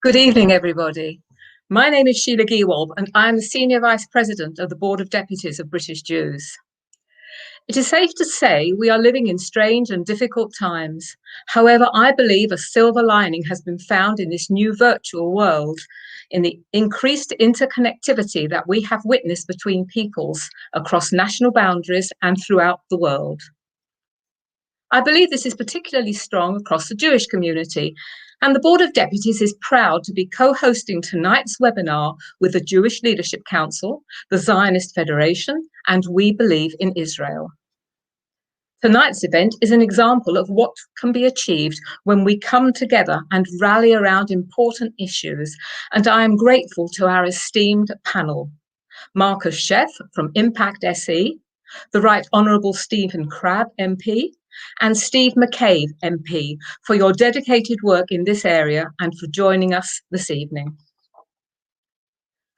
Good evening, everybody. My name is Sheila Gewolb, and I'm the Senior Vice President of the Board of Deputies of British Jews. It is safe to say we are living in strange and difficult times. However, I believe a silver lining has been found in this new virtual world, in the increased interconnectivity that we have witnessed between peoples across national boundaries and throughout the world. I believe this is particularly strong across the Jewish community, and the Board of Deputies is proud to be co-hosting tonight's webinar with the Jewish Leadership Council, the Zionist Federation, and We Believe in Israel. Tonight's event is an example of what can be achieved when we come together and rally around important issues, and I am grateful to our esteemed panel. Marcus Sheff from Impact SE, the Right Honourable Stephen Crabb MP, and Steve McCabe MP for your dedicated work in this area and for joining us this evening.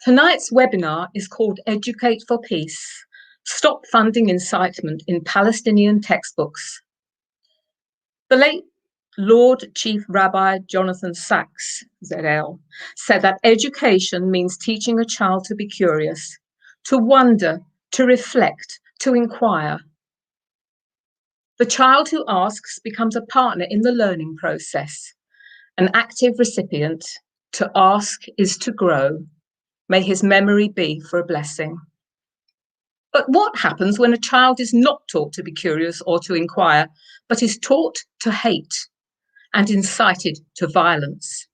Tonight's webinar is called Educate for Peace, Stop Funding Incitement in Palestinian Textbooks. The late Lord Chief Rabbi Jonathan Sacks, ZL, said that education means teaching a child to be curious, to wonder, to reflect, to inquire. The child who asks becomes a partner in the learning process, an active recipient. To ask is to grow. May his memory be for a blessing. But what happens when a child is not taught to be curious or to inquire, but is taught to hate and incited to violence?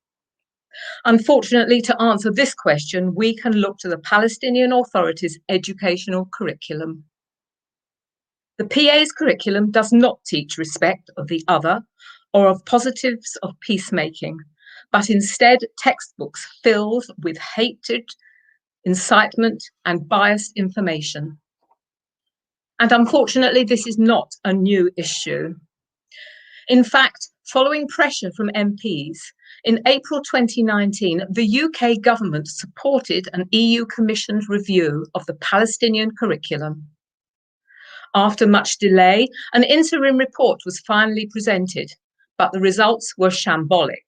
Unfortunately, to answer this question, we can look to the Palestinian Authority's educational curriculum. The PA's curriculum does not teach respect of the other or of positives of peacemaking, but instead textbooks filled with hatred, incitement, and biased information. And unfortunately, this is not a new issue. In fact, following pressure from MPs, in April 2019, the UK government supported an EU-commissioned review of the Palestinian curriculum. After much delay, an interim report was finally presented, but the results were shambolic.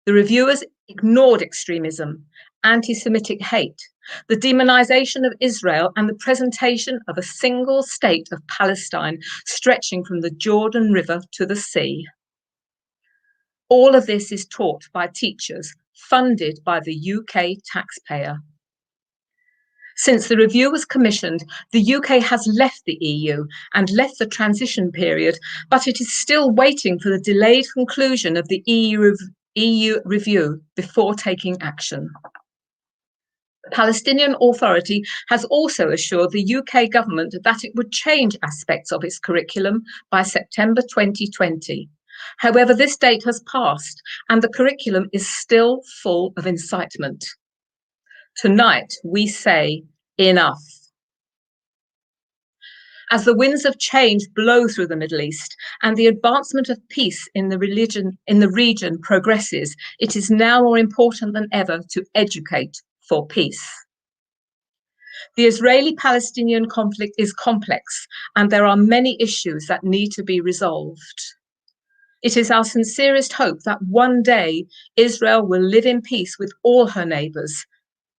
The reviewers ignored extremism, anti-Semitic hate, the demonization of Israel, and the presentation of a single state of Palestine stretching from the Jordan River to the sea. All of this is taught by teachers funded by the UK taxpayer. Since the review was commissioned, the UK has left the EU and left the transition period, but it is still waiting for the delayed conclusion of the EU review before taking action. The Palestinian Authority has also assured the UK government that it would change aspects of its curriculum by September 2020. However, this date has passed and the curriculum is still full of incitement. Tonight, we say enough. As the winds of change blow through the Middle East and the advancement of peace in the region progresses, it is now more important than ever to educate for peace. The Israeli-Palestinian conflict is complex, and there are many issues that need to be resolved. It is our sincerest hope that one day Israel will live in peace with all her neighbours,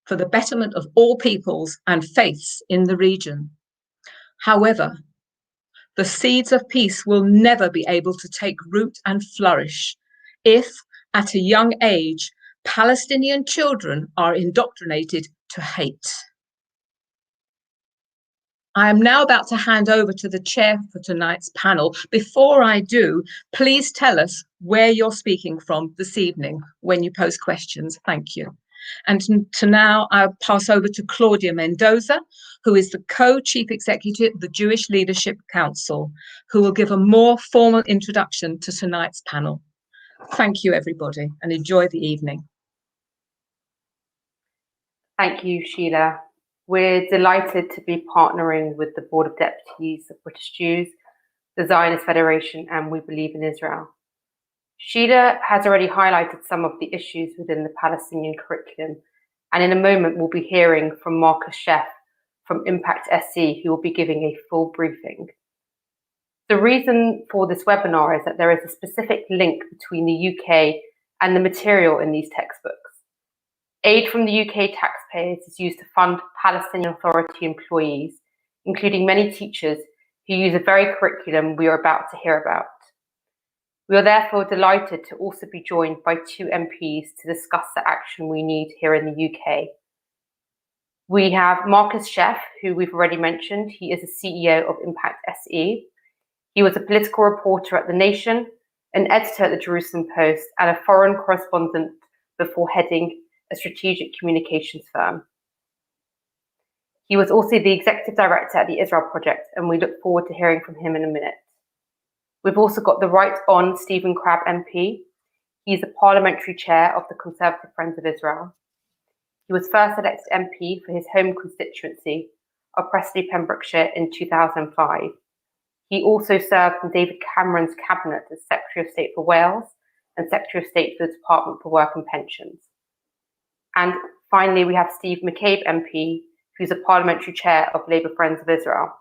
for the betterment of all peoples and faiths in the region. However, the seeds of peace will never be able to take root and flourish if, at a young age, Palestinian children are indoctrinated to hate. I am now about to hand over to the chair for tonight's panel. Before I do, please tell us where you're speaking from this evening when you pose questions. Thank you. And now I'll pass over to Claudia Mendoza, who is the co-chief executive of the Jewish Leadership Council, who will give a more formal introduction to tonight's panel. Thank you, everybody, and enjoy the evening. Thank you, Sheila. We're delighted to be partnering with the Board of Deputies of British Jews, the Zionist Federation, and We Believe in Israel. Sheila has already highlighted some of the issues within the Palestinian curriculum, and in a moment we'll be hearing from Marcus Sheff from Impact SE, who will be giving a full briefing. The reason for this webinar is that there is a specific link between the UK and the material in these textbooks. Aid from the UK taxpayers is used to fund Palestinian Authority employees, including many teachers who use a very curriculum we are about to hear about. We are therefore delighted to also be joined by two MPs to discuss the action we need here in the UK. We have Marcus Sheff, who we've already mentioned. He is the CEO of Impact SE. He was a political reporter at The Nation, an editor at the Jerusalem Post, and a foreign correspondent before heading a strategic communications firm. He was also the executive director at the Israel Project, and we look forward to hearing from him in a minute. We've also got the Right Hon. Stephen Crabb MP. He's the parliamentary chair of the Conservative Friends of Israel. He was first elected MP for his home constituency of Prestley, Pembrokeshire in 2005. He also served in David Cameron's cabinet as Secretary of State for Wales and Secretary of State for the Department for Work and Pensions. And finally, we have Steve McCabe MP, who's a parliamentary chair of Labour Friends of Israel.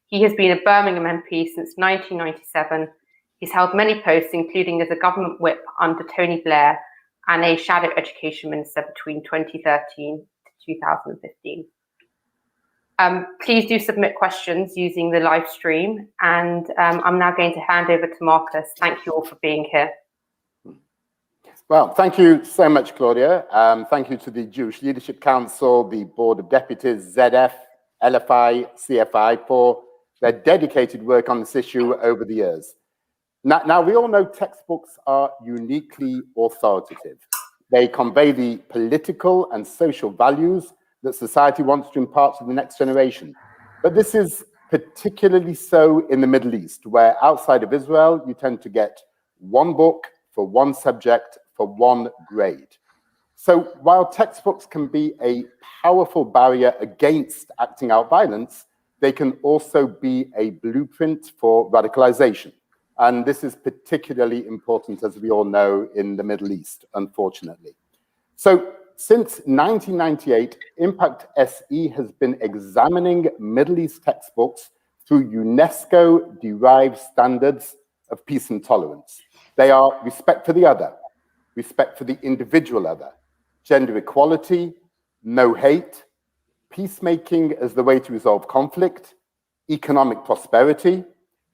He has been a Birmingham MP since 1997. He's held many posts, including as a government whip under Tony Blair and a shadow education minister between 2013 to 2015. Please do submit questions using the live stream, and I'm now going to hand over to Marcus. Thank you all for being here. Well, thank you so much, Claudia. Thank you to the Jewish Leadership Council, the Board of Deputies, ZF, LFI, CFI for their dedicated work on this issue over the years. Now, we all know textbooks are uniquely authoritative. They convey the political and social values that society wants to impart to the next generation. But this is particularly so in the Middle East, where outside of Israel, you tend to get one book for one subject for one grade. So while textbooks can be a powerful barrier against acting out violence, they can also be a blueprint for radicalization. And this is particularly important, as we all know, in the Middle East, unfortunately. So since 1998, Impact SE has been examining Middle East textbooks through UNESCO-derived standards of peace and tolerance. They are respect for the other, respect for the individual other, gender equality, no hate, peacemaking as the way to resolve conflict, economic prosperity,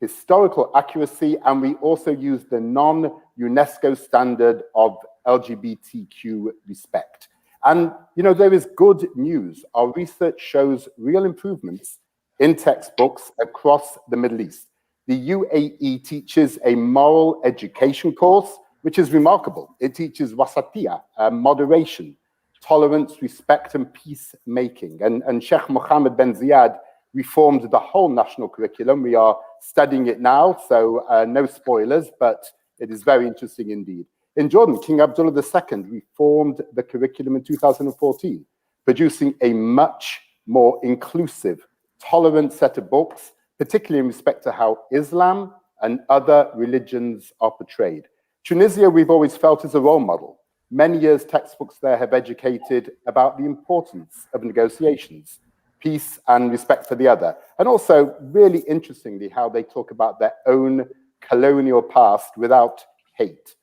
historical accuracy, and we also use the non-UNESCO standard of LGBTQ respect. And, you know, there is good news. Our research shows real improvements in textbooks across the Middle East. The UAE teaches a moral education course, which is remarkable. It teaches wasatiyah, moderation, tolerance, respect, and peacemaking. And Sheikh Mohammed bin Zayed reformed the whole national curriculum. We are studying it now, so no spoilers, but it is very interesting indeed. In Jordan, King Abdullah II reformed the curriculum in 2014, producing a much more inclusive, tolerant set of books, particularly in respect to how Islam and other religions are portrayed. Tunisia, we've always felt, is a role model. Many years textbooks there have educated about the importance of negotiations, peace and respect for the other. And also, really interestingly, how they talk about their own colonial past without hate.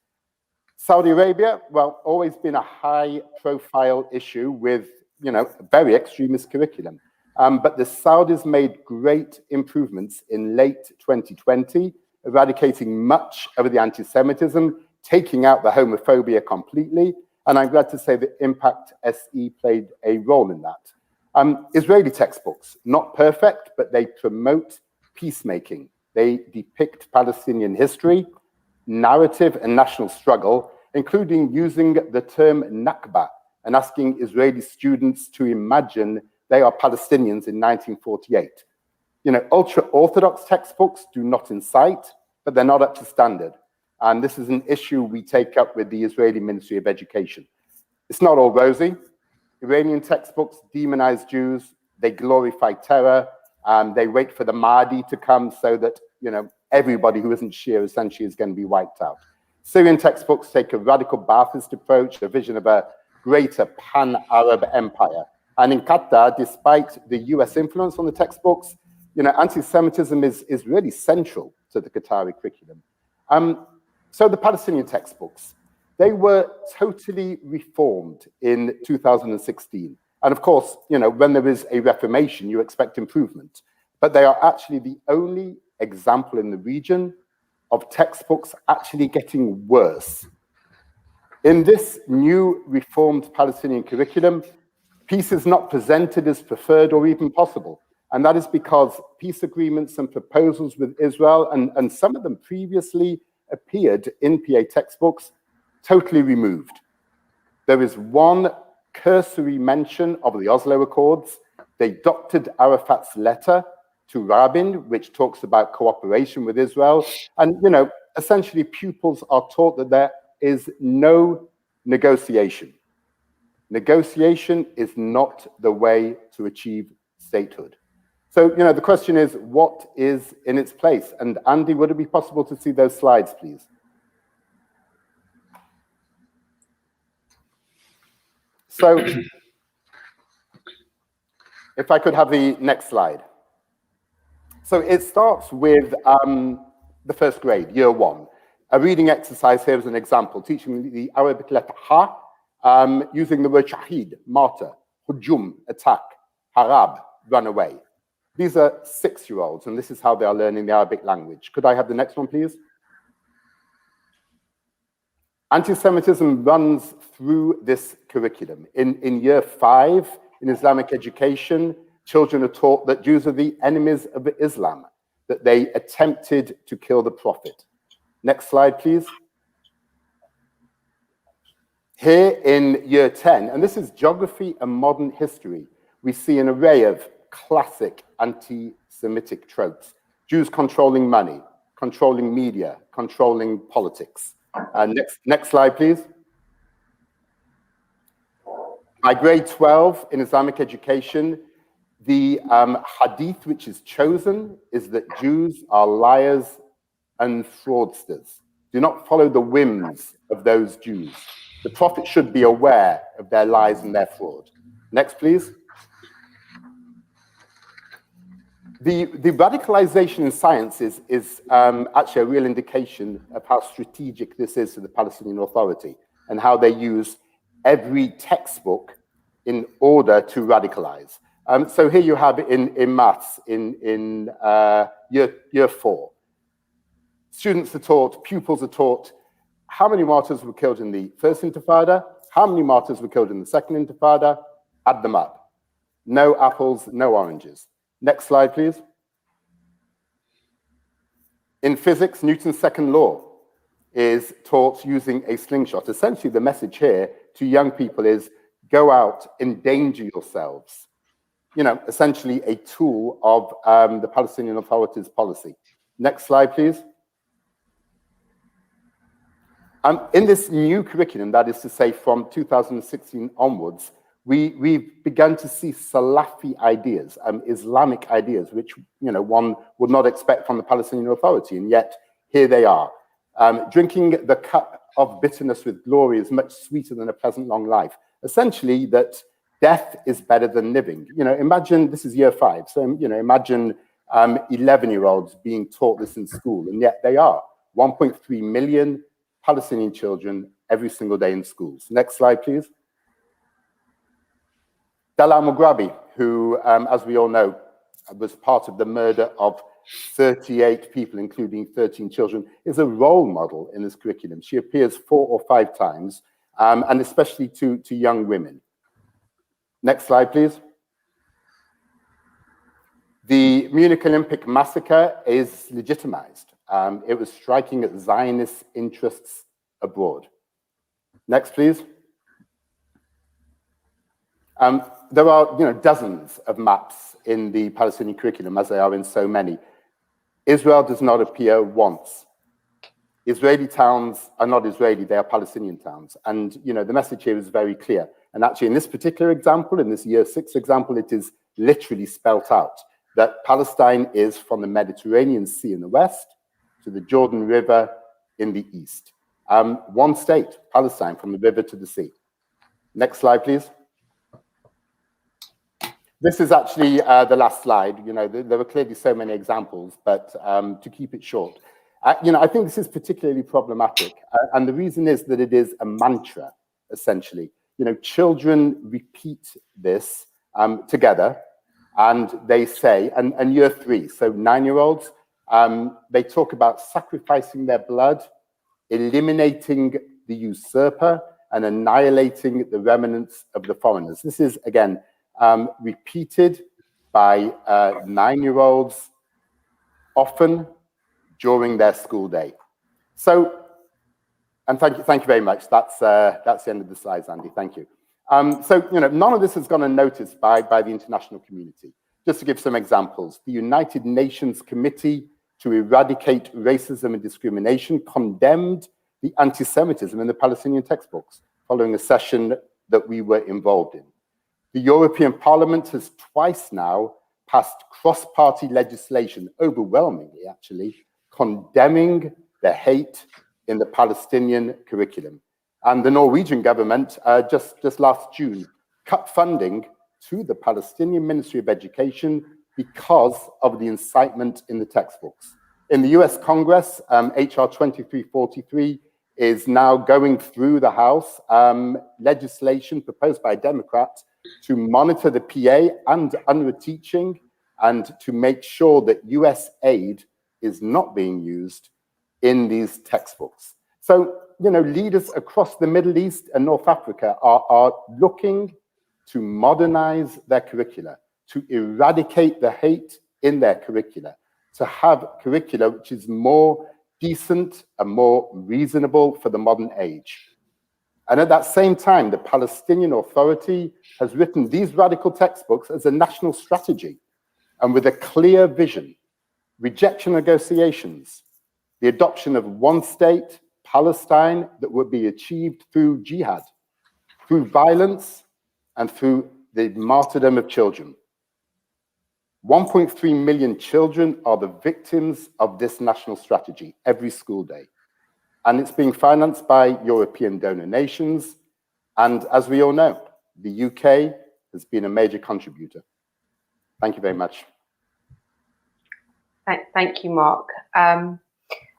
Saudi Arabia, well, always been a high-profile issue with, you know, very extremist curriculum. But the Saudis made great improvements in late 2020, eradicating much of the anti-Semitism, taking out the homophobia completely. And I'm glad to say that Impact SE played a role in that. Israeli textbooks, not perfect, but they promote peacemaking. They depict Palestinian history, narrative, and national struggle, including using the term Nakba and asking Israeli students to imagine they are Palestinians in 1948. You know, ultra-Orthodox textbooks do not incite, but they're not up to standard. And this is an issue we take up with the Israeli Ministry of Education. It's not all rosy. Iranian textbooks demonize Jews, they glorify terror, and they wait for the Mahdi to come so that, you know, everybody who isn't Shia essentially is going to be wiped out. Syrian textbooks take a radical Ba'athist approach, a vision of a greater pan-Arab empire. And in Qatar, despite the US influence on the textbooks, you know, anti-Semitism is really central to the Qatari curriculum. So the Palestinian textbooks, they were totally reformed in 2016. And of course, when there is a reformation, you expect improvement. But they are actually the only example in the region of textbooks actually getting worse. In this new reformed Palestinian curriculum, peace is not presented as preferred or even possible. And that is because peace agreements and proposals with Israel, and some of them previously appeared in PA textbooks, totally removed. There is one cursory mention of the Oslo Accords. They doctored Arafat's letter to Rabin, which talks about cooperation with Israel. And, essentially pupils are taught that there is no negotiation. Negotiation is not the way to achieve statehood. So, the question is, what is in its place? And Andy, would it be possible to see those slides, please? So, if I could have the next slide. So it starts with the first grade, year 1. A reading exercise here as an example, teaching the Arabic letter Ha, using the word shahid, martyr, hujum, attack, harab, run away. These are 6-year-olds, and this is how they are learning the Arabic language. Could I have the next one, please? Anti-Semitism runs through this curriculum. In year 5, in Islamic education, children are taught that Jews are the enemies of Islam, that they attempted to kill the Prophet. Next slide, please. Here in year 10, and this is geography and modern history, we see an array of classic anti-Semitic tropes. Jews controlling money, controlling media, controlling politics. Next slide, please. By grade 12 in Islamic education, the hadith which is chosen is that Jews are liars and fraudsters. Do not follow the whims of those Jews. The Prophet should be aware of their lies and their fraud. Next, please. The radicalization in science is actually a real indication of how strategic this is to the Palestinian Authority and how they use every textbook in order to radicalize. So here you have in maths in year 4. Students are taught, pupils are taught, how many martyrs were killed in the first Intifada? How many martyrs were killed in the second Intifada? Add them up. No apples, no oranges. Next slide, please. In physics, Newton's second law is taught using a slingshot. Essentially, the message here to young people is go out, endanger yourselves. Essentially a tool of the Palestinian Authority's policy. Next slide, please. In this new curriculum, that is to say from 2016 onwards, we've begun to see Salafi ideas, Islamic ideas, which one would not expect from the Palestinian Authority, and yet here they are. Drinking the cup of bitterness with glory is much sweeter than a pleasant long life. Essentially, that death is better than living. Imagine, this is year 5, so imagine 11-year-olds being taught this in school, and yet they are 1.3 million Palestinian children every single day in schools. Next slide, please. Dalal Mughrabi, who, as we all know, was part of the murder of 38 people, including 13 children, is a role model in this curriculum. She appears 4 or 5 times, and especially to young women. Next slide, please. The Munich Olympic massacre is legitimized. It was striking at Zionist interests abroad. Next, please. There are dozens of maps in the Palestinian curriculum, as there are in so many. Israel does not appear once. Israeli towns are not Israeli, they are Palestinian towns. And the message here is very clear. And actually in this particular example, in this year 6 example, it is literally spelt out that Palestine is from the Mediterranean Sea in the west to the Jordan River in the east. One state, Palestine, from the river to the sea. Next slide, please. This is actually the last slide. There were clearly so many examples, but to keep it short, I think this is particularly problematic, and the reason is that it is a mantra, essentially. Children repeat this together, and they say, and year 3, so 9-year-olds, they talk about sacrificing their blood, eliminating the usurper, and annihilating the remnants of the foreigners. This is, again, repeated by 9-year-olds, often during their school day. So, and thank you very much. That's the end of the slides, Andy. Thank you. So, none of this has gone unnoticed by the international community. Just to give some examples, the United Nations Committee to Eradicate Racism and Discrimination condemned the anti-Semitism in the Palestinian textbooks following a session that we were involved in. The European Parliament has twice now passed cross-party legislation, overwhelmingly actually, condemning the hate in the Palestinian curriculum. And the Norwegian government, just last June, cut funding to the Palestinian Ministry of Education because of the incitement in the textbooks. In the US Congress, HR 2343 is now going through the House, legislation proposed by a Democrat to monitor the PA and UNRWA teaching and to make sure that US aid is not being used in these textbooks. So, leaders across the Middle East and North Africa are looking to modernize their curricula, to eradicate the hate in their curricula, to have curricula which is more decent and more reasonable for the modern age. And at that same time, the Palestinian Authority has written these radical textbooks as a national strategy and with a clear vision: rejection negotiations, the adoption of one state, Palestine, that would be achieved through jihad, through violence, and through the martyrdom of children. 1.3 million children are the victims of this national strategy every school day. And it's being financed by European donor nations. And as we all know, the UK has been a major contributor. Thank you very much. Thank you, Mark.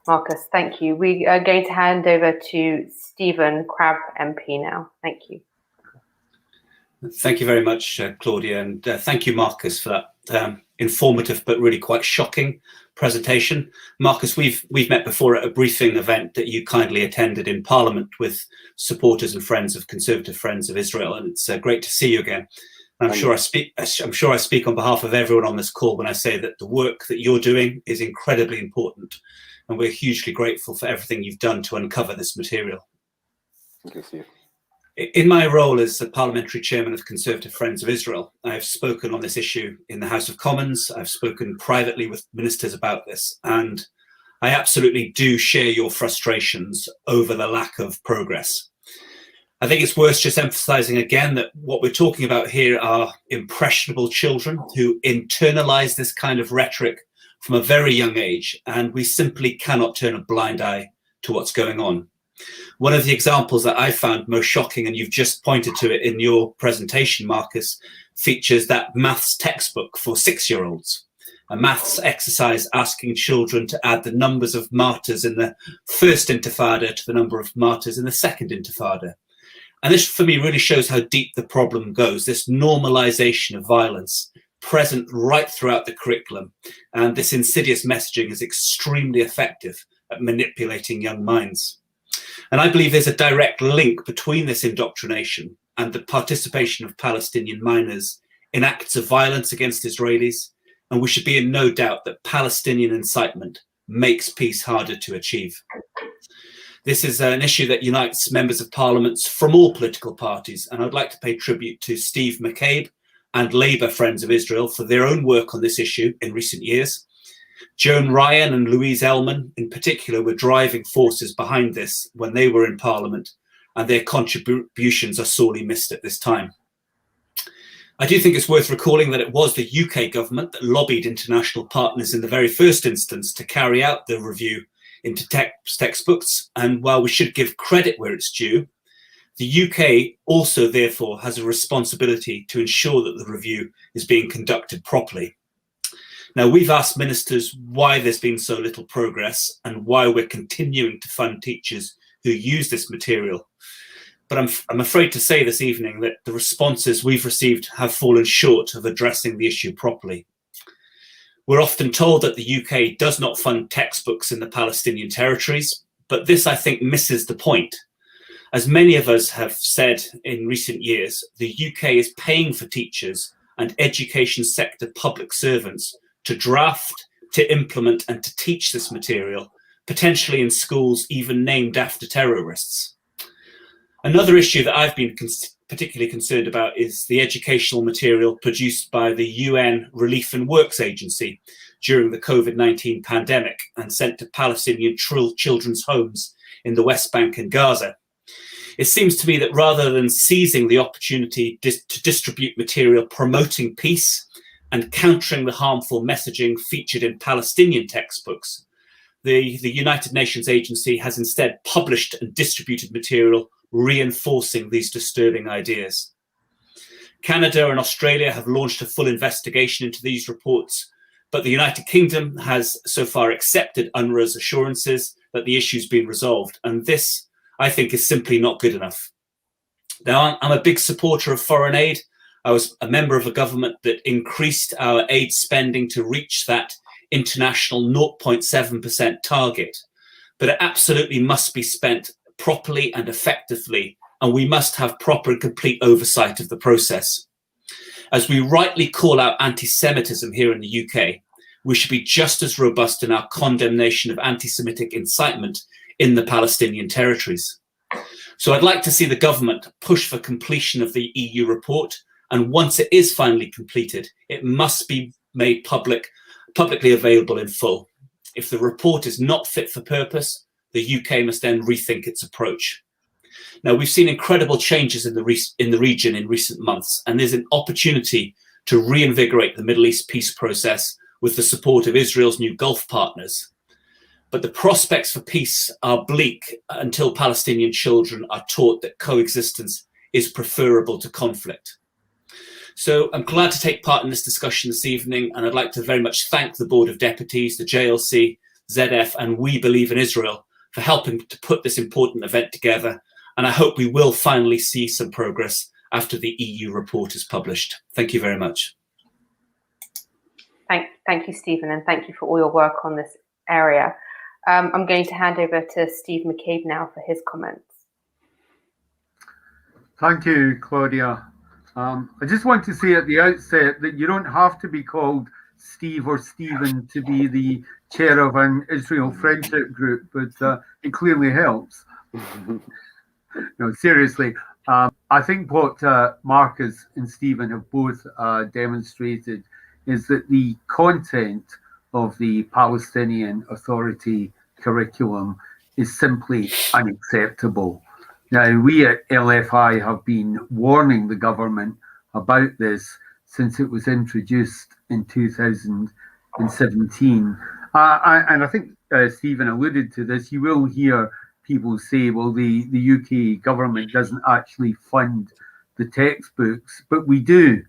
Marcus, thank you. We are going to hand over to Stephen Crabb MP now. Thank you. Thank you very much, Claudia, and thank you, Marcus, for that informative but really quite shocking presentation. Marcus, we've met before at a briefing event that you kindly attended in Parliament with supporters and friends of Conservative Friends of Israel, and it's great to see you again. I'm sure I speak on behalf of everyone on this call when I say that the work that you're doing is incredibly important, and we're hugely grateful for everything you've done to uncover this material. Thank you, Steve. In my role as the Parliamentary Chairman of Conservative Friends of Israel, I have spoken on this issue in the House of Commons. I've spoken privately with ministers about this, and I absolutely do share your frustrations over the lack of progress. I think it's worth just emphasising again that what we're talking about here are impressionable children who internalise this kind of rhetoric from a very young age, and we simply cannot turn a blind eye to what's going on. One of the examples that I found most shocking, and you've just pointed to it in your presentation, Marcus, features that maths textbook for 6-year-olds. A maths exercise asking children to add the numbers of martyrs in the first Intifada to the number of martyrs in the second Intifada. And this, for me, really shows how deep the problem goes, this normalization of violence present right throughout the curriculum. And this insidious messaging is extremely effective at manipulating young minds. And I believe there's a direct link between this indoctrination and the participation of Palestinian minors in acts of violence against Israelis. And we should be in no doubt that Palestinian incitement makes peace harder to achieve. This is an issue that unites members of parliaments from all political parties. And I'd like to pay tribute to Steve McCabe and Labour Friends of Israel for their own work on this issue in recent years. Joan Ryan and Louise Ellman, in particular, were driving forces behind this when they were in Parliament, and their contributions are sorely missed at this time. I do think it's worth recalling that it was the UK government that lobbied international partners in the very first instance to carry out the review into textbooks, and while we should give credit where it's due, the UK also therefore has a responsibility to ensure that the review is being conducted properly. Now, we've asked ministers why there's been so little progress and why we're continuing to fund teachers who use this material. But I'm afraid to say this evening that the responses we've received have fallen short of addressing the issue properly. We're often told that the UK does not fund textbooks in the Palestinian territories, but this, I think, misses the point. As many of us have said in recent years, the UK is paying for teachers and education sector public servants to draft, to implement and to teach this material, potentially in schools even named after terrorists. Another issue that I've been particularly concerned about is the educational material produced by the UN Relief and Works Agency during the COVID-19 pandemic and sent to Palestinian children's homes in the West Bank and Gaza. It seems to me that rather than seizing the opportunity to distribute material promoting peace and countering the harmful messaging featured in Palestinian textbooks, the United Nations agency has instead published and distributed material reinforcing these disturbing ideas. Canada and Australia have launched a full investigation into these reports, but the United Kingdom has so far accepted UNRWA's assurances that the issue's been resolved, and this, I think, is simply not good enough. Now, I'm a big supporter of foreign aid. I was a member of a government that increased our aid spending to reach that international 0.7% target, but it absolutely must be spent properly and effectively, and we must have proper and complete oversight of the process. As we rightly call out anti-Semitism here in the UK, we should be just as robust in our condemnation of anti-Semitic incitement in the Palestinian territories. So I'd like to see the government push for completion of the EU report, and once it is finally completed, it must be made publicly available in full. If the report is not fit for purpose, the UK must then rethink its approach. Now, we've seen incredible changes in the region in recent months, and there's an opportunity to reinvigorate the Middle East peace process with the support of Israel's new Gulf partners. But the prospects for peace are bleak until Palestinian children are taught that coexistence is preferable to conflict. So I'm glad to take part in this discussion this evening, and I'd like to very much thank the Board of Deputies, the JLC, ZF, and We Believe in Israel for helping to put this important event together. And I hope we will finally see some progress after the EU report is published. Thank you very much. Thank you, Stephen, and thank you for all your work on this area. I'm going to hand over to Steve McCabe now for his comments. Thank you, Claudia. I just want to say at the outset that you don't have to be called Steve or Stephen to be the chair of an Israel friendship group, but it clearly helps. No, seriously, I think what Marcus and Stephen have both demonstrated is that the content of the Palestinian Authority curriculum is simply unacceptable. Now, we at LFI have been warning the government about this since it was introduced in 2017. And I think Stephen alluded to this. You will hear people say, well, the UK government doesn't actually fund the textbooks, but we do,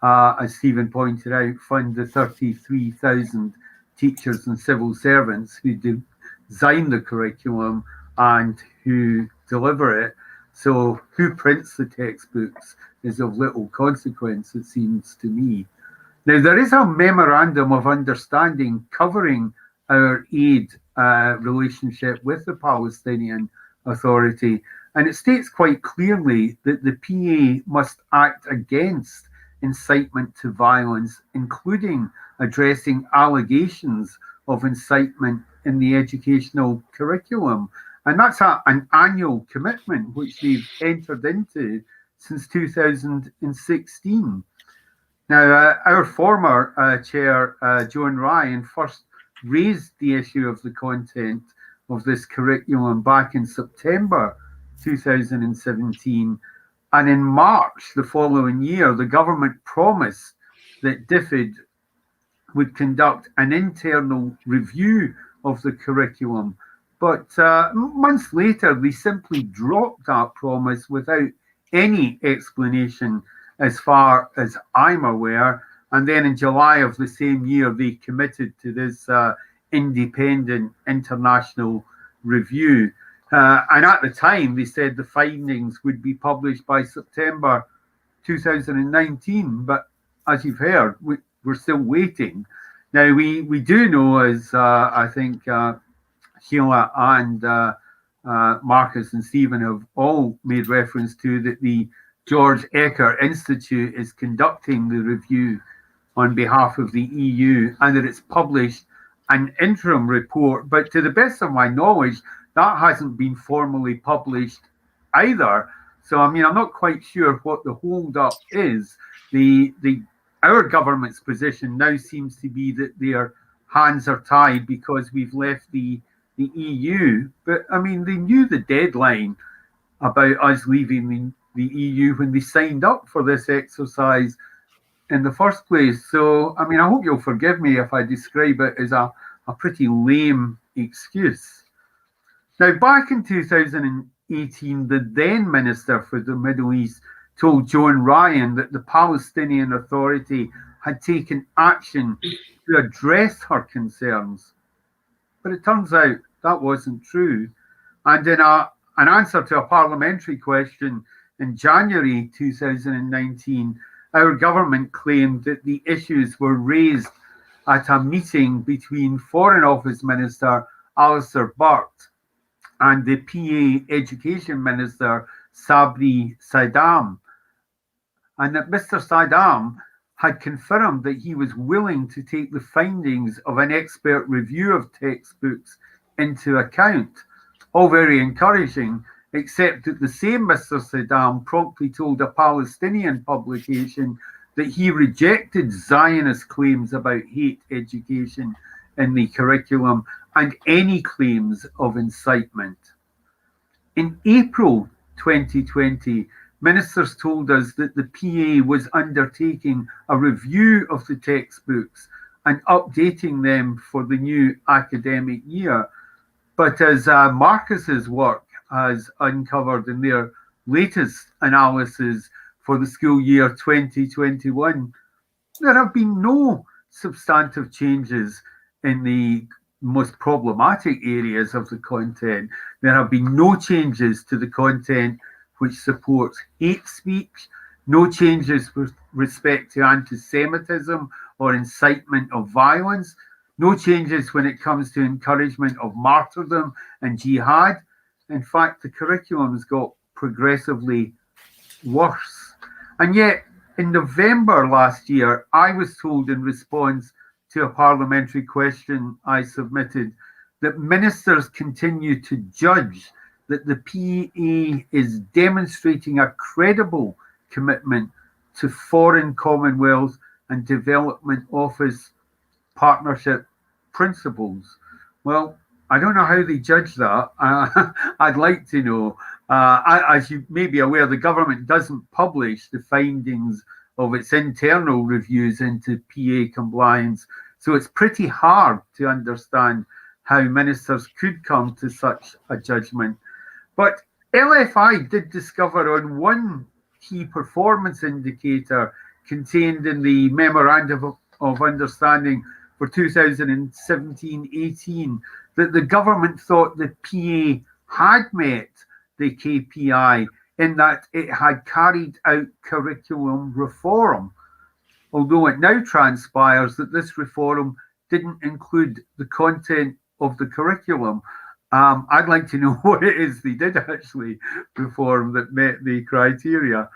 as Stephen pointed out, fund the 33,000 teachers and civil servants who design the curriculum and who deliver it. So who prints the textbooks is of little consequence, it seems to me. Now, there is a memorandum of understanding covering our aid relationship with the Palestinian Authority, and it states quite clearly that the PA must act against incitement to violence, including addressing allegations of incitement in the educational curriculum. And that's an annual commitment which they've entered into since 2016. Now, our former chair, Joan Ryan, first raised the issue of the content of this curriculum back in September 2017. And in March the following year, the government promised that DFID would conduct an internal review of the curriculum. But months later, they simply dropped that promise without any explanation, as far as I'm aware. And then in July of the same year, they committed to this independent international review. And at the time, they said the findings would be published by September 2019. But as you've heard, we're still waiting. Now, we do know, as I think Sheila and Marcus and Stephen have all made reference to, that the George Ecker Institute is conducting the review on behalf of the EU, and that it's published an interim report. But to the best of my knowledge, that hasn't been formally published either. So, I mean, I'm not quite sure what the hold-up is. Our government's position now seems to be that their hands are tied because we've left the EU. But, I mean, they knew the deadline about us leaving the EU when they signed up for this exercise in the first place. So, I mean, I hope you'll forgive me if I describe it as a pretty lame excuse. Now, back in 2018, the then Minister for the Middle East told Joan Ryan that the Palestinian Authority had taken action to address her concerns. But it turns out that wasn't true. And in an answer to a parliamentary question in January 2019, our government claimed that the issues were raised at a meeting between Foreign Office Minister Alistair Burt and the PA Education Minister Sabri Saidam, and that Mr. Saidam had confirmed that he was willing to take the findings of an expert review of textbooks into account. All very encouraging, except that the same Mr. Saddam promptly told a Palestinian publication that he rejected Zionist claims about hate education in the curriculum and any claims of incitement. In April 2020, ministers told us that the PA was undertaking a review of the textbooks and updating them for the new academic year. But as Marcus's work has uncovered in their latest analysis for the school year 2021, there have been no substantive changes in the most problematic areas of the content. There have been no changes to the content which supports hate speech, no changes with respect to anti-Semitism or incitement of violence, no changes when it comes to encouragement of martyrdom and jihad. In fact, the curriculum has got progressively worse. And yet, in November last year, I was told in response to a parliamentary question I submitted that ministers continue to judge that the PA is demonstrating a credible commitment to Foreign, Commonwealth and Development Office partnership principles. Well, I don't know how they judge that. I'd like to know. As you may be aware, the government doesn't publish the findings of its internal reviews into PA compliance. So it's pretty hard to understand how ministers could come to such a judgment. But LFI did discover on one key performance indicator contained in the Memorandum of Understanding for 2017-18 that the government thought the PA had met the KPI in that it had carried out curriculum reform, although it now transpires that this reform didn't include the content of the curriculum. I'd like to know what it is they did actually reform that met the criteria.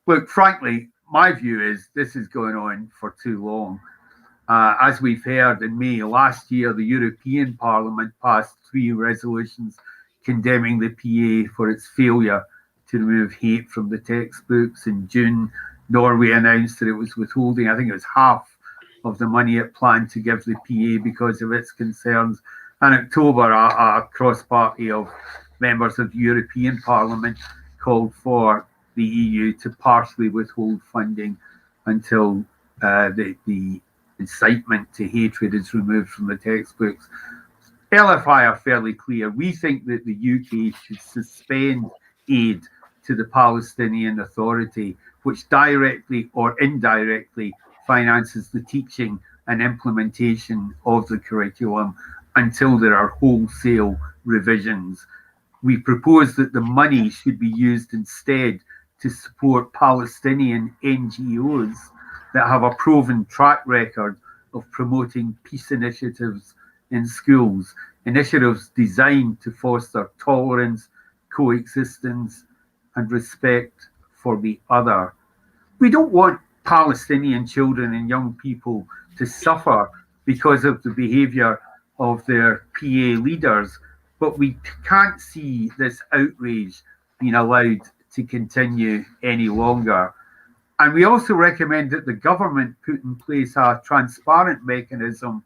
Look, frankly, my view is this is going on for too long. As we've heard, in May last year, the European Parliament passed 3 resolutions condemning the PA for its failure to remove hate from the textbooks. In June, Norway announced that it was withholding, I think it was half of the money it planned to give the PA because of its concerns. In October, a cross-party of members of the European Parliament called for the EU to partially withhold funding until the incitement to hatred is removed from the textbooks. LFI are fairly clear. We think that the UK should suspend aid to the Palestinian Authority, which directly or indirectly finances the teaching and implementation of the curriculum until there are wholesale revisions. We propose that the money should be used instead to support Palestinian NGOs that have a proven track record of promoting peace initiatives in schools, initiatives designed to foster tolerance, coexistence, and respect for the other. We don't want Palestinian children and young people to suffer because of the behaviour of their PA leaders, but we can't see this outrage being allowed to continue any longer. And we also recommend that the government put in place a transparent mechanism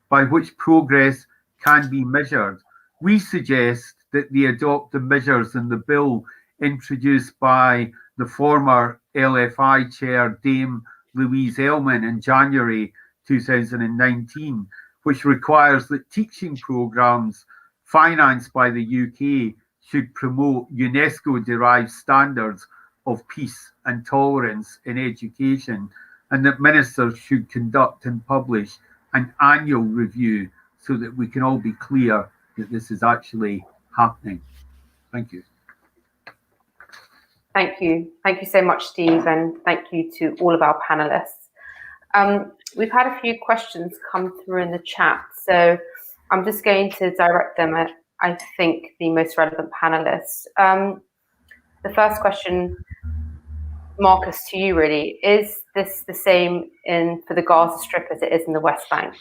by which progress can be measured. We suggest that they adopt the measures in the bill introduced by the former LFI chair, Dame Louise Ellman, in January 2019, which requires that teaching programmes financed by the UK should promote UNESCO-derived standards of peace and tolerance in education, and that ministers should conduct and publish an annual review so that we can all be clear that this is actually happening. Thank you. Thank you. Thank you so much, Steve, and thank you to all of our panelists. We've had a few questions come through in the chat, so I'm just going to direct them at, I think, the most relevant panelists. The first question, Marcus, to you really, is this the same for the Gaza Strip as it is in the West Bank?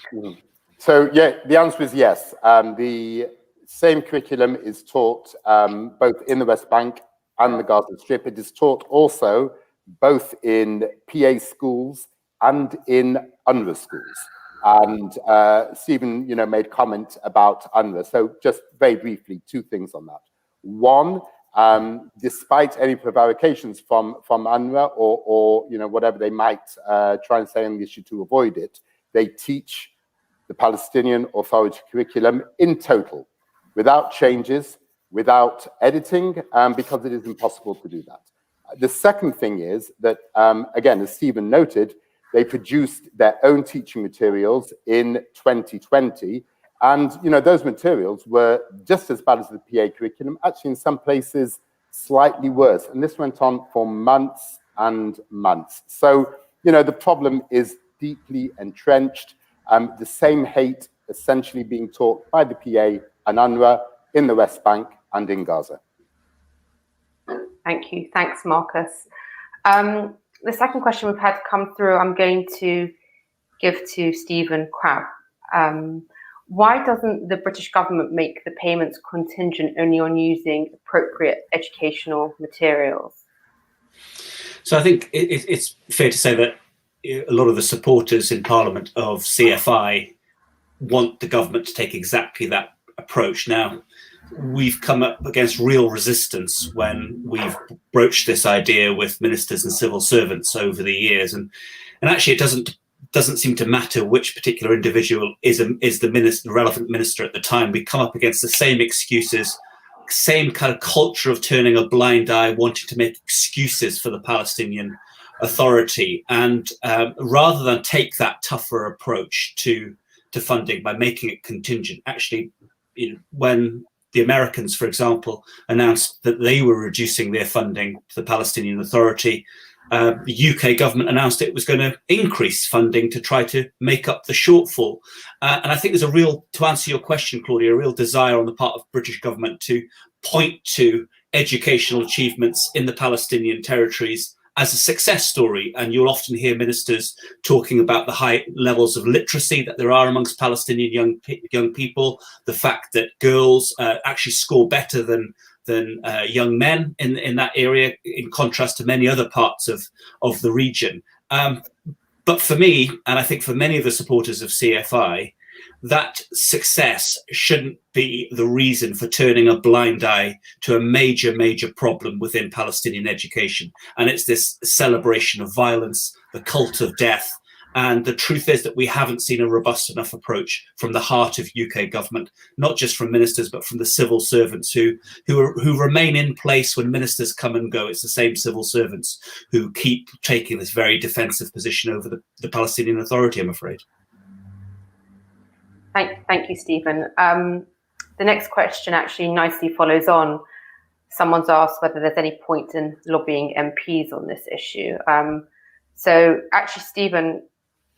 So yeah, the answer is yes. The same curriculum is taught both in the West Bank and the Gaza Strip. It is taught also both in PA schools and in UNRWA schools. And Stephen, made comment about UNRWA. So just very briefly, two things on that. One, despite any prevarications from UNRWA or whatever they might try and say on the issue to avoid it, they teach the Palestinian Authority curriculum in total, without changes, without editing, because it is impossible to do that. The second thing is that, again, as Stephen noted, they produced their own teaching materials in 2020, and those materials were just as bad as the PA curriculum, actually in some places slightly worse, and this went on for months and months. So, the problem is deeply entrenched, the same hate essentially being taught by the PA and UNRWA in the West Bank and in Gaza. Thank you. Thanks, Marcus. The second question we've had come through, I'm going to give to Stephen Crabb. Why doesn't the British government make the payments contingent only on using appropriate educational materials? So I think it's fair to say that a lot of the supporters in Parliament of CFI want the government to take exactly that approach. Now, we've come up against real resistance when we've broached this idea with ministers and civil servants over the years, and actually it doesn't seem to matter which particular individual is the relevant minister at the time. We come up against the same excuses, same kind of culture of turning a blind eye, wanting to make excuses for the Palestinian Authority, and rather than take that tougher approach to funding by making it contingent, actually, when the Americans, for example, announced that they were reducing their funding to the Palestinian Authority, the UK government announced it was going to increase funding to try to make up the shortfall. And I think there's to answer your question, Claudia, a real desire on the part of the British government to point to educational achievements in the Palestinian territories as a success story. And you'll often hear ministers talking about the high levels of literacy that there are amongst Palestinian young people, the fact that girls actually score better than young men in that area, in contrast to many other parts of the region. But for me, and I think for many of the supporters of CFI, that success shouldn't be the reason for turning a blind eye to a major problem within Palestinian education. And it's this celebration of violence, the cult of death, And the truth is that we haven't seen a robust enough approach from the heart of UK government, not just from ministers, but from the civil servants who remain in place when ministers come and go. It's the same civil servants who keep taking this very defensive position over the Palestinian Authority, I'm afraid. Thank you, Stephen. The next question actually nicely follows on. Someone's asked whether there's any point in lobbying MPs on this issue. So actually, Stephen,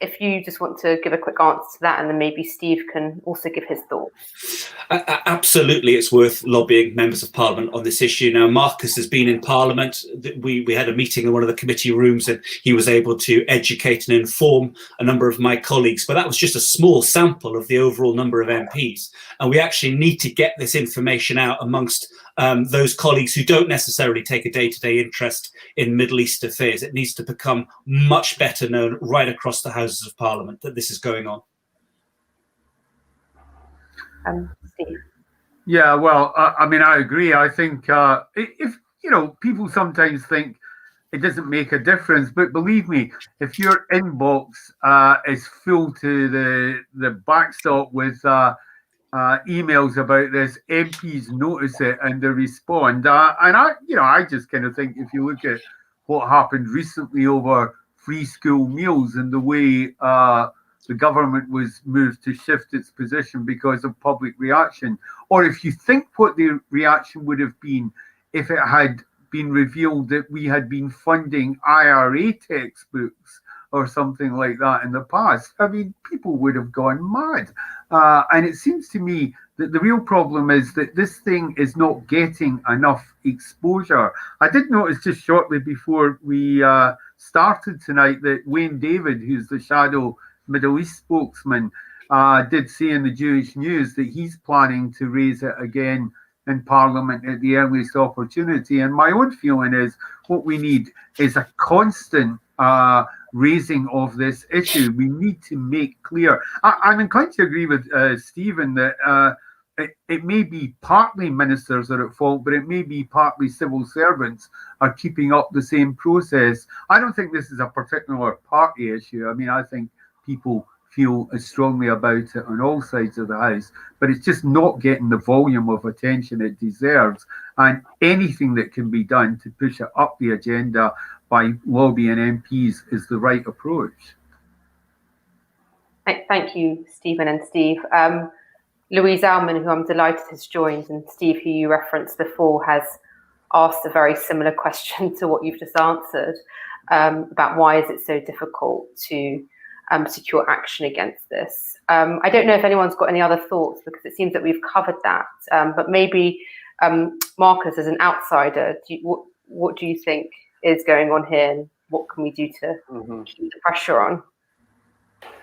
if you just want to give a quick answer to that, and then maybe Steve can also give his thoughts. Absolutely, it's worth lobbying members of Parliament on this issue. Now, Marcus has been in Parliament. We had a meeting in one of the committee rooms, and he was able to educate and inform a number of my colleagues. But that was just a small sample of the overall number of MPs. And we actually need to get this information out amongst those colleagues who don't necessarily take a day-to-day interest in Middle East affairs. It needs to become much better known right across the Houses of Parliament that this is going on. Steve. Yeah, well, I mean, I agree. I think if, you know, people sometimes think it doesn't make a difference, but believe me, if your inbox is full to the backstop with emails about this, MPs notice it and they respond. And I just kind of think if you look at what happened recently over free school meals and the way the government was moved to shift its position because of public reaction, or if you think what the reaction would have been if it had been revealed that we had been funding IRA textbooks or something like that in the past, I mean, people would have gone mad. And it seems to me that the real problem is that this thing is not getting enough exposure. I did notice just shortly before we started tonight that Wayne David, who's the shadow Middle East spokesman, did say in the Jewish News that he's planning to raise it again in Parliament at the earliest opportunity. And my own feeling is what we need is a constant raising of this issue. We need to make clear. I'm inclined to agree with Stephen that it may be partly ministers are at fault, but it may be partly civil servants are keeping up the same process. I don't think this is a particular party issue. I mean, I think people feel as strongly about it on all sides of the House, but it's just not getting the volume of attention it deserves. And anything that can be done to push it up the agenda by lobbying MPs is the right approach. Thank you, Stephen and Steve. Louise Alman, who I'm delighted has joined, and Steve, who you referenced before, has asked a very similar question to what you've just answered about why is it so difficult to secure action against this. I don't know if anyone's got any other thoughts, because it seems that we've covered that. But maybe, Marcus, as an outsider, what do you think is going on here, and what can we do to keep the pressure on?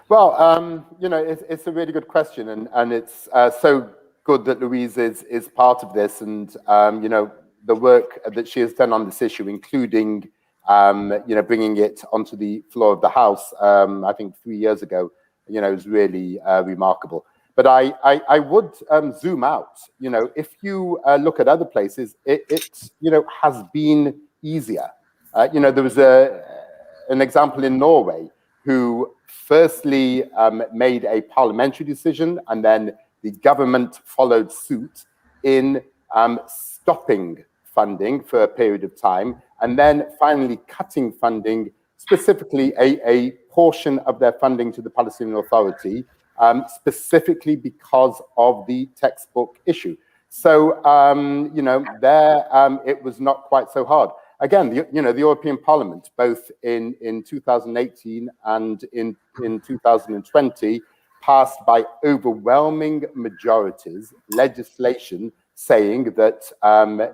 Well, you know, it's a really good question, and it's so good that Louise is part of this, and you know, the work that she has done on this issue, including you know, bringing it onto the floor of the House, I think 3 years ago, you know, is really remarkable. But I would zoom out. You know, if you look at other places, it you know, has been easier. You know, there was an example in Norway who firstly made a parliamentary decision, and then the government followed suit in stopping funding for a period of time, and then finally cutting funding, specifically a portion of their funding to the Palestinian Authority, specifically because of the textbook issue. So, you know, there it was not quite so hard. Again, you know, the European Parliament, both in 2018 and in 2020, passed by overwhelming majorities legislation saying that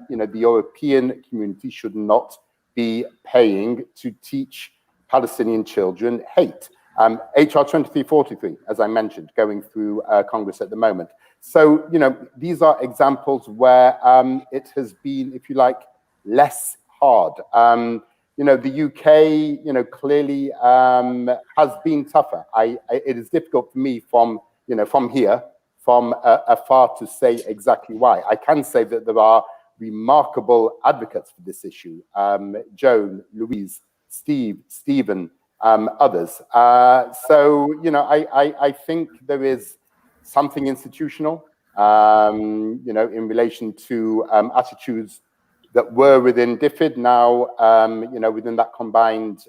you know, the European community should not be paying to teach Palestinian children hate. HR 2343, as I mentioned, going through Congress at the moment. So, you know, these are examples where it has been, if you like, less hard. You know, the UK, you know, clearly has been tougher. It is difficult for me from, you know, from here, from afar, to say exactly why. I can say that there are remarkable advocates for this issue. Joan, Louise, Steve, Stephen, others. So, you know, I think there is something institutional, you know, in relation to attitudes that were within DFID now, you know, within that combined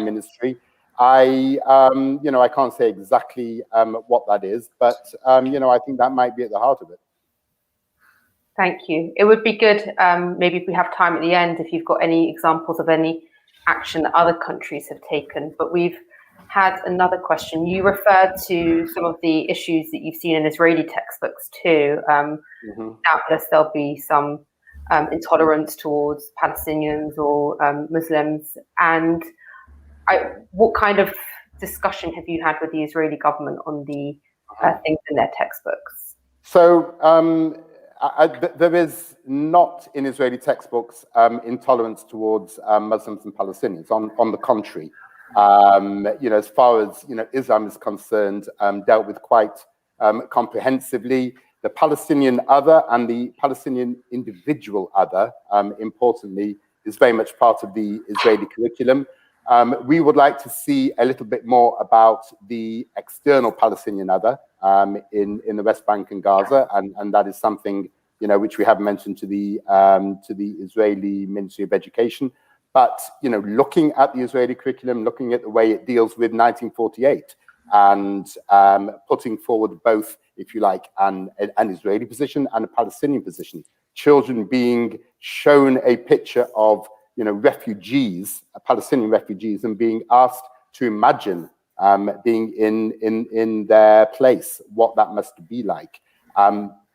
ministry. You know, I can't say exactly what that is, but you know, I think that might be at the heart of it. Thank you. It would be good, maybe if we have time at the end, if you've got any examples of any action that other countries have taken. But we've had another question. You referred to some of the issues that you've seen in Israeli textbooks too. Doubtless there'll be some intolerance towards Palestinians or Muslims. And what kind of discussion have you had with the Israeli government on the things in their textbooks? So there is not in Israeli textbooks intolerance towards Muslims and Palestinians. On the contrary, you know, as far as, you know, Islam is concerned, dealt with quite comprehensively. The Palestinian other and the Palestinian individual other, importantly, is very much part of the Israeli curriculum. We would like to see a little bit more about the external Palestinian other in the West Bank and Gaza, and that is something, you know, which we have mentioned to the Israeli Ministry of Education. But, you know, looking at the Israeli curriculum, looking at the way it deals with 1948, and putting forward both, if you like, an Israeli position and a Palestinian position. Children being shown a picture of, you know, refugees, Palestinian refugees, and being asked to imagine being in their place, what that must be like.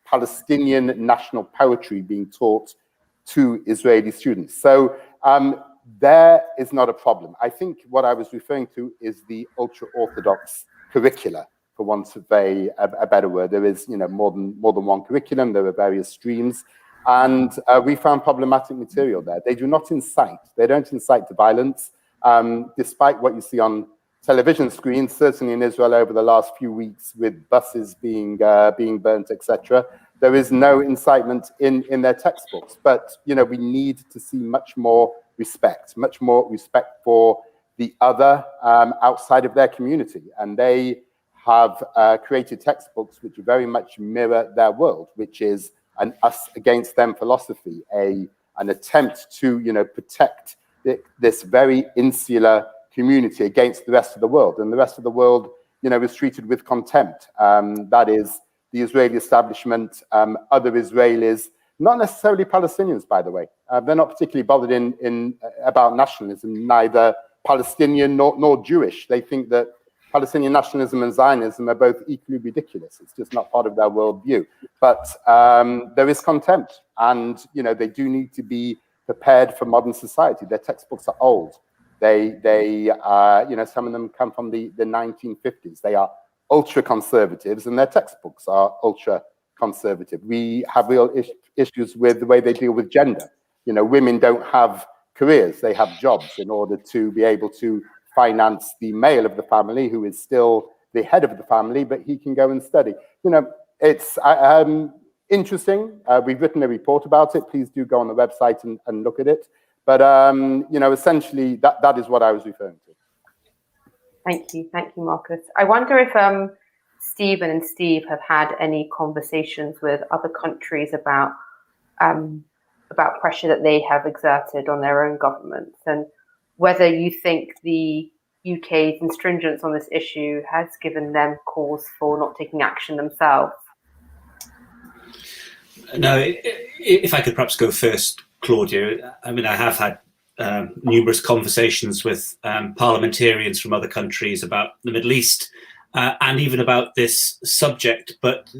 Palestinian national poetry being taught to Israeli students. So there is not a problem. I think what I was referring to is the ultra-Orthodox curricula, for want of a better word. There is, you know, more than one curriculum. There are various streams, and we found problematic material there. They do not incite. They don't incite to violence, despite what you see on television screens, certainly in Israel over the last few weeks, with buses being burnt, etc. There is no incitement in their textbooks. But, you know, we need to see much more respect for the other outside of their community. And they have created textbooks which very much mirror their world, which is an us against them philosophy, an attempt to, you know, protect this very insular community against the rest of the world. And the rest of the world, you know, is treated with contempt. That is the Israeli establishment, other Israelis, not necessarily Palestinians, by the way. They're not particularly bothered about nationalism, neither Palestinian nor Jewish. They think that Palestinian nationalism and Zionism are both equally ridiculous. It's just not part of their worldview. But there is contempt, and, you know, they do need to be prepared for modern society. Their textbooks are old. They you know, some of them come from the 1950s. They are ultra conservatives, and their textbooks are ultra conservative. We have real issues with the way they deal with gender. You know, women don't have careers; they have jobs in order to be able to finance the male of the family, who is still the head of the family, but he can go and study. You know, it's interesting. We've written a report about it. Please do go on the website and look at it. But, you know, essentially, that is what I was referring to. Thank you, Marcus. I wonder if Stephen and Steve have had any conversations with other countries about pressure that they have exerted on their own governments, and whether you think the UK's stringence on this issue has given them cause for not taking action themselves. No, if I could perhaps go first, Claudia. I mean, I have had numerous conversations with parliamentarians from other countries about the Middle East and even about this subject, but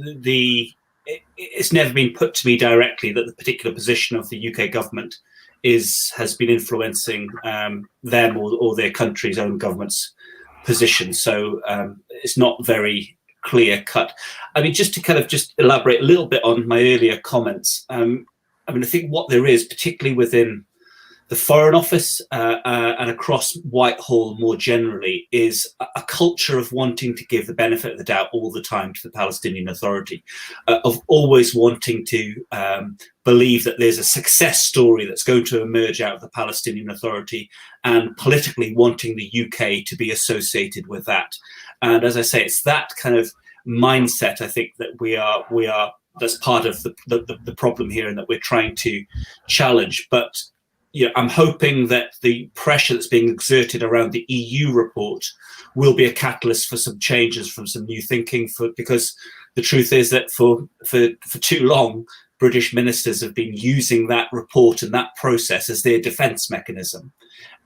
it's never been put to me directly that the particular position of the UK government has been influencing them or their country's own government's position. So it's not very clear cut. I mean, just to kind of just elaborate a little bit on my earlier comments. I mean, I think what there is, particularly within the Foreign Office and across Whitehall more generally is a culture of wanting to give the benefit of the doubt all the time to the Palestinian Authority, of always wanting to believe that there's a success story that's going to emerge out of the Palestinian Authority, and politically wanting the UK to be associated with that. And as I say, it's that kind of mindset, I think, that we are that's part of the problem here, and that we're trying to challenge. But I'm hoping that the pressure that's being exerted around the EU report will be a catalyst for some changes, from some new thinking, because the truth is that for too long, British ministers have been using that report and that process as their defence mechanism.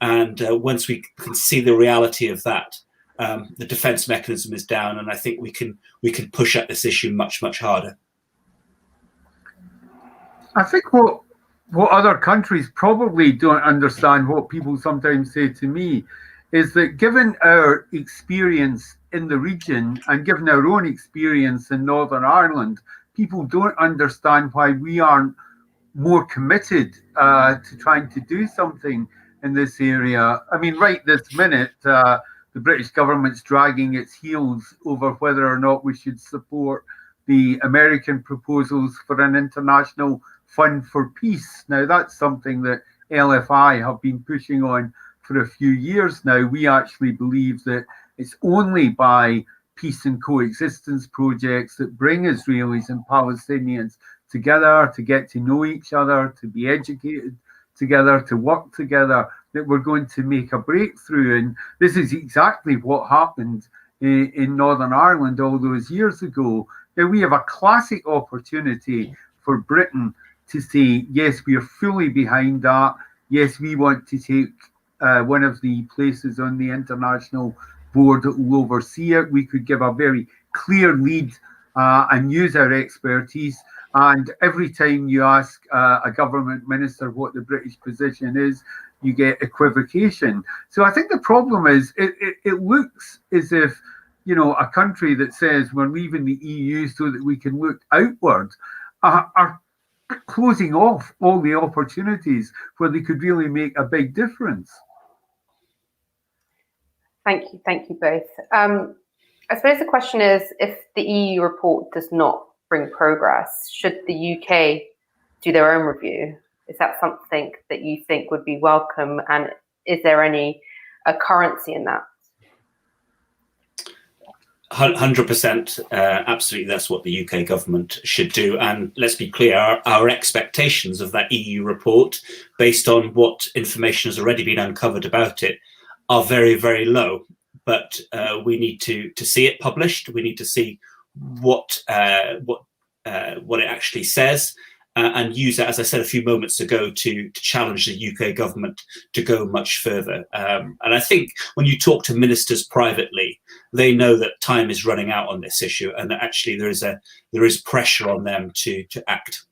And once we can see the reality of that, the defence mechanism is down, and I think we can push at this issue much, much harder. I think what other countries probably don't understand, what people sometimes say to me, is that given our experience in the region and given our own experience in Northern Ireland, people don't understand why we aren't more committed to trying to do something in this area. I mean, right this minute, the British government's dragging its heels over whether or not we should support the American proposals for an international fund for peace. Now, that's something that LFI have been pushing on for a few years now. We actually believe that it's only by peace and coexistence projects that bring Israelis and Palestinians together, to get to know each other, to be educated together, to work together, that we're going to make a breakthrough. And this is exactly what happened in Northern Ireland all those years ago. Now, we have a classic opportunity for Britain to say, yes, we are fully behind that. Yes, we want to take one of the places on the international board that will oversee it. We could give a very clear lead and use our expertise. And every time you ask a government minister what the British position is, you get equivocation. So I think the problem is it looks as if, a country that says we're leaving the EU so that we can look outward are closing off all the opportunities where they could really make a big difference. Thank you both. I suppose the question is, if the EU report does not bring progress, should the UK do their own review? Is that something that you think would be welcome, and is there any currency in that? 100%, absolutely. That's what the UK government should do. And let's be clear, our expectations of that EU report, based on what information has already been uncovered about it, are very, very low. But we need to see it published. We need to see what it actually says, and use that, as I said a few moments ago, to challenge the UK government to go much further. And I think when you talk to ministers privately, they know that time is running out on this issue, and that actually there is pressure on them to act.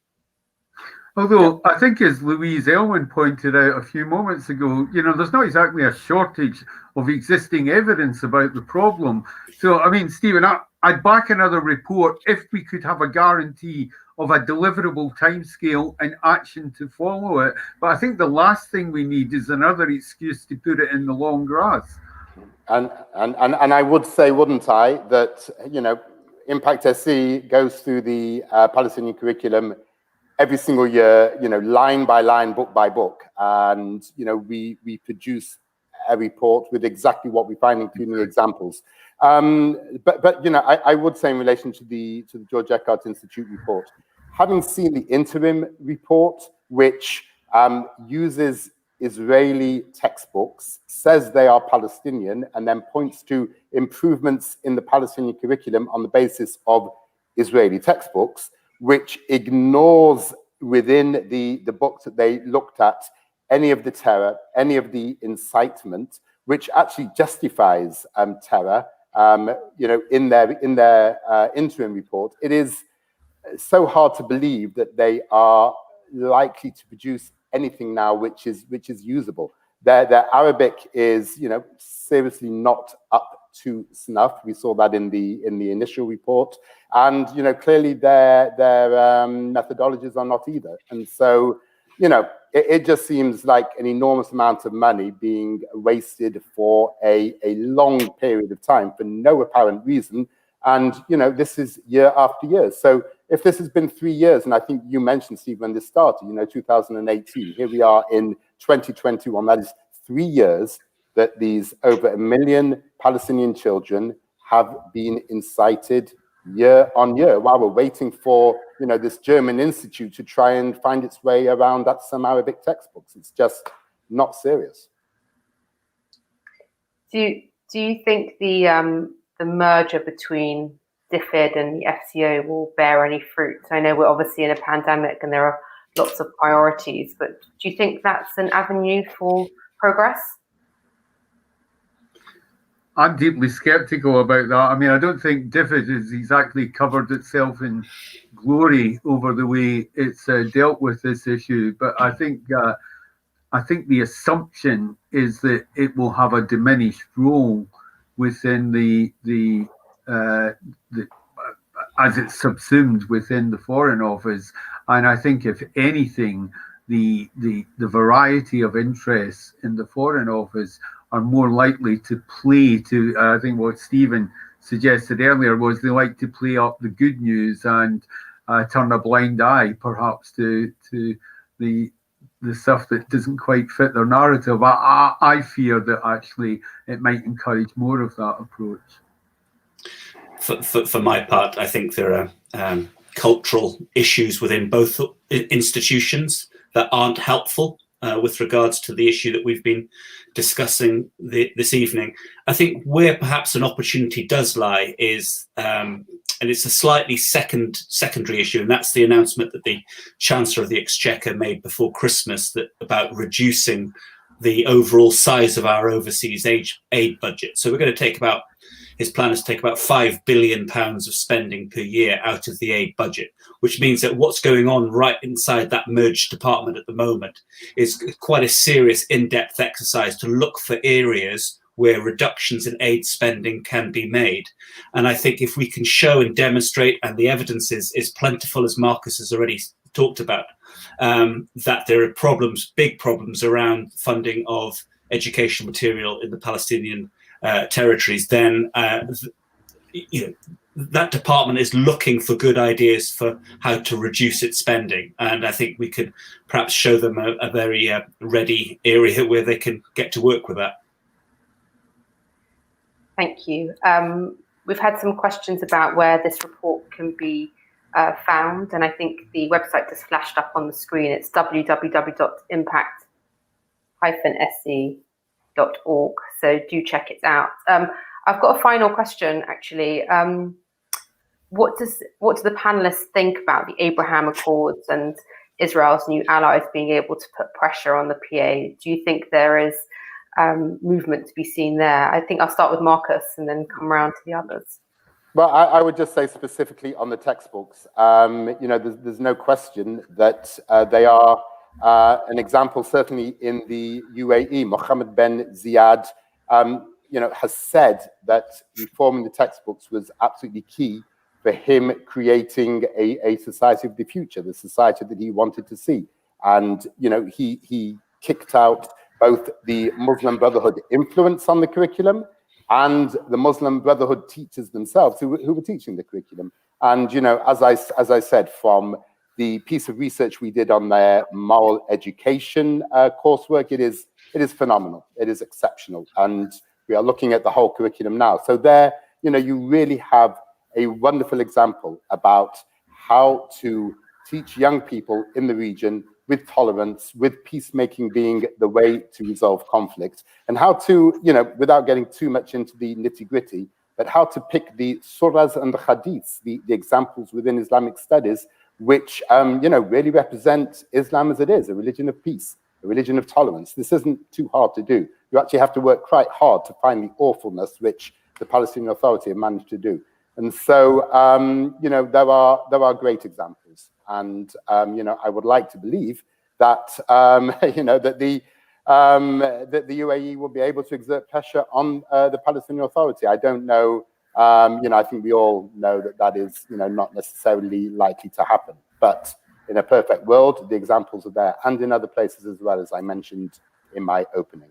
Although I think, as Louise Elwin pointed out a few moments ago, there's not exactly a shortage of existing evidence about the problem. So, I mean, Stephen, I'd back another report if we could have a guarantee of a deliverable timescale and action to follow it. But I think the last thing we need is another excuse to put it in the long grass. And I would say, wouldn't I, that, Impact SC goes through the Palestinian curriculum every single year, line by line, book by book. And, we produce a report with exactly what we find, including the examples. But I would say, in relation to the George Eckert Institute report, having seen the interim report, which uses Israeli textbooks, says they are Palestinian, and then points to improvements in the Palestinian curriculum on the basis of Israeli textbooks, which ignores within the books that they looked at any of the terror, any of the incitement, which actually justifies terror, in their interim report. It is so hard to believe that they are likely to produce anything now which is usable. Their Arabic is, seriously not up to snuff. We saw that in the initial report, and clearly their methodologies are not either. And so, it just seems like an enormous amount of money being wasted for a long period of time for no apparent reason. And, this is year after year. So if this has been 3 years, and I think you mentioned, Steve, when this started, 2018, here we are in 2021, that is 3 years that these over 1 million Palestinian children have been incited year on year while we're waiting for, this German institute to try and find its way around that some Arabic textbooks. It's just not serious. Do you think the merger between DFID and the FCO will bear any fruit? I know we're obviously in a pandemic and there are lots of priorities, but do you think that's an avenue for progress? I'm deeply skeptical about that. I mean, I don't think DFID has exactly covered itself in glory over the way it's dealt with this issue. But I think the assumption is that it will have a diminished role within the as it's subsumed within the Foreign Office. And I think, if anything, the variety of interests in the Foreign Office are more likely to play to, I think what Stephen suggested earlier was they like to play up the good news and turn a blind eye perhaps to the stuff that doesn't quite fit their narrative. I fear that actually it might encourage more of that approach. For my part, I think there are cultural issues within both institutions that aren't helpful with regards to the issue that we've been discussing this evening. I think where perhaps an opportunity does lie is, and it's a slightly secondary issue, and that's the announcement that the Chancellor of the Exchequer made before Christmas about reducing the overall size of our overseas aid budget. So we're going to take his plan is to take about £5 billion of spending per year out of the aid budget, which means that what's going on right inside that merged department at the moment is quite a serious in-depth exercise to look for areas where reductions in aid spending can be made. And I think if we can show and demonstrate, and the evidence is plentiful, as Marcus has already talked about, that there are big problems around funding of educational material in the Palestinian territories, then that department is looking for good ideas for how to reduce its spending. And I think we could perhaps show them a very ready area where they can get to work with that. Thank you. We've had some questions about where this report can be found, and I think the website just flashed up on the screen. It's www.impact-se.org, so do check it out. I've got a final question, actually. What do the panelists think about the Abraham Accords and Israel's new allies being able to put pressure on the PA? Do you think there is movement to be seen there? I think I'll start with Marcus and then come around to the others. Well, I would just say specifically on the textbooks, there's no question that they are an example, certainly in the UAE. Mohammed bin Ziyad, has said that reforming the textbooks was absolutely key for him creating a society of the future, the society that he wanted to see. And, he kicked out both the Muslim Brotherhood influence on the curriculum and the Muslim Brotherhood teachers themselves who were teaching the curriculum. And, as I said, from the piece of research we did on their moral education coursework, it is phenomenal. It is exceptional. And we are looking at the whole curriculum now. So there, you really have a wonderful example about how to teach young people in the region with tolerance, with peacemaking being the way to resolve conflict, and how to, without getting too much into the nitty-gritty, but how to pick the surahs and the hadiths, the examples within Islamic studies, which, really represent Islam as it is, a religion of peace, a religion of tolerance. This isn't too hard to do. You actually have to work quite hard to find the awfulness which the Palestinian Authority have managed to do. And so, there are great examples. And, I would like to believe that, that the UAE will be able to exert pressure on the Palestinian Authority. I don't know, I think we all know that is, not necessarily likely to happen. But In a perfect world, the examples are there, and in other places as well, as I mentioned in my opening.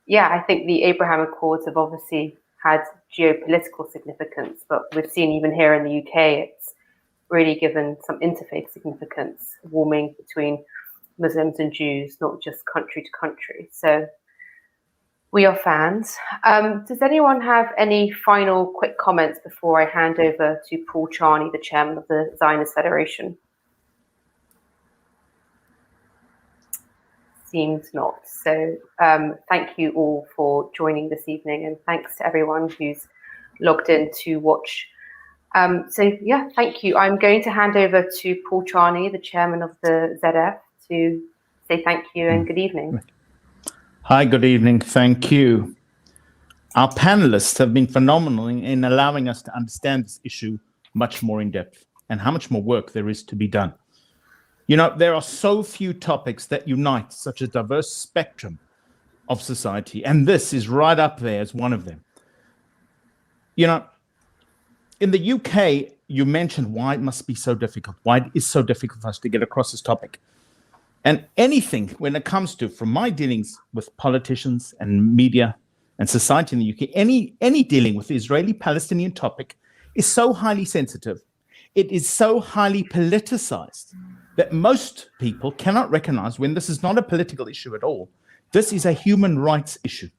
Yeah, I think the Abraham Accords have obviously had geopolitical significance, but we've seen even here in the UK, it's really given some interfaith significance, warming between Muslims and Jews, not just country to country. So we are fans. Does anyone have any final quick comments before I hand over to Paul Charney, the chairman of the Zionist Federation? Seems not. So thank you all for joining this evening, and thanks to everyone who's logged in to watch. So yeah, thank you. I'm going to hand over to Paul Charney, the chairman of the ZF, to say thank you and good evening. Hi, good evening. Thank you. Our panelists have been phenomenal in allowing us to understand this issue much more in depth and how much more work there is to be done. You know, there are so few topics that unite such a diverse spectrum of society, and this is right up there as one of them. You know, in the UK, you mentioned why it must be so difficult, why it is so difficult for us to get across this topic. And anything, when it comes to, from my dealings with politicians and media and society in the UK, any dealing with the Israeli-Palestinian topic is so highly sensitive. It is so highly politicized that most people cannot recognize when this is not a political issue at all. This is a human rights issue.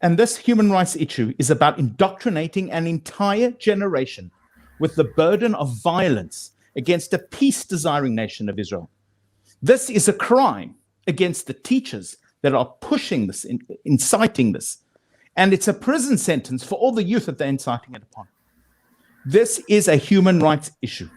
And this human rights issue is about indoctrinating an entire generation with the burden of violence against a peace-desiring nation of Israel. This is a crime against the teachers that are pushing this, inciting this. And it's a prison sentence for all the youth that they're inciting it upon. This is a human rights issue.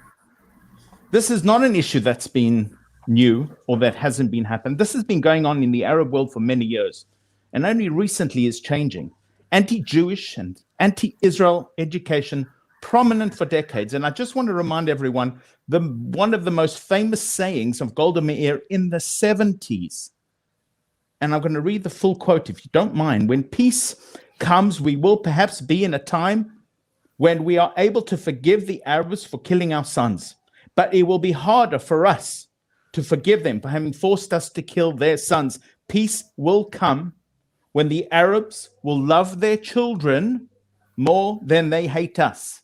This is not an issue that's been new or that hasn't been happened. This has been going on in the Arab world for many years, and only recently is changing. Anti-Jewish and anti-Israel education prominent for decades. And I just want to remind everyone, one of the most famous sayings of Golda Meir in the 70s, and I'm going to read the full quote if you don't mind. When peace comes, we will perhaps be in a time when we are able to forgive the Arabs for killing our sons, but it will be harder for us to forgive them for having forced us to kill their sons. Peace will come when the Arabs will love their children more than they hate us.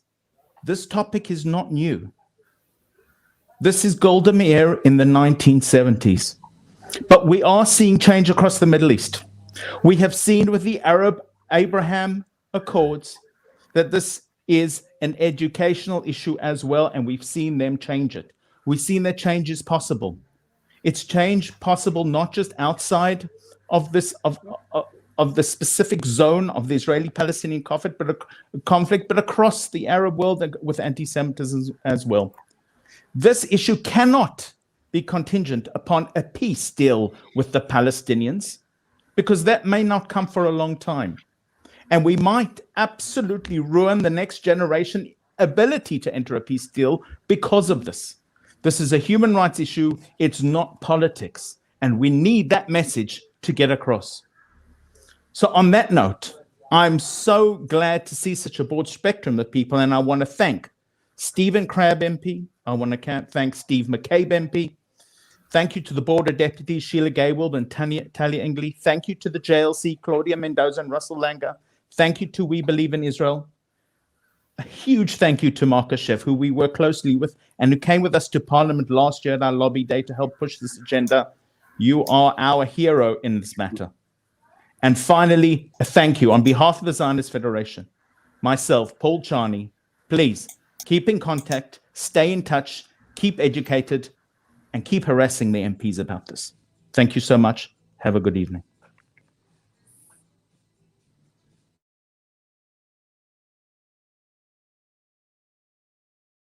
This topic is not new. This is Golda Meir in the 1970s. But we are seeing change across the Middle East. We have seen with the Arab Abraham Accords that this is an educational issue as well, and we've seen them change it. We've seen that change is possible. It's change possible not just outside of this of the specific zone of the Israeli-Palestinian conflict, but across the Arab world with anti-Semitism as well. This issue cannot be contingent upon a peace deal with the Palestinians, because that may not come for a long time. And we might absolutely ruin the next generation ability to enter a peace deal because of this. This is a human rights issue. It's not politics. And we need that message to get across. So on that note, I'm so glad to see such a broad spectrum of people. And I want to thank Stephen Crabb MP. I want to thank Steve McCabe MP. Thank you to the Board of Deputies, Sheila Gewolb and Talia Ingley. Thank you to the JLC, Claudia Mendoza and Russell Langer. Thank you to We Believe in Israel. A huge thank you to Marcus Sheff, who we work closely with and who came with us to Parliament last year at our lobby day to help push this agenda. You are our hero in this matter. And finally, a thank you on behalf of the Zionist Federation, myself, Paul Charney. Please keep in contact, stay in touch, keep educated, and keep harassing the MPs about this. Thank you so much. Have a good evening.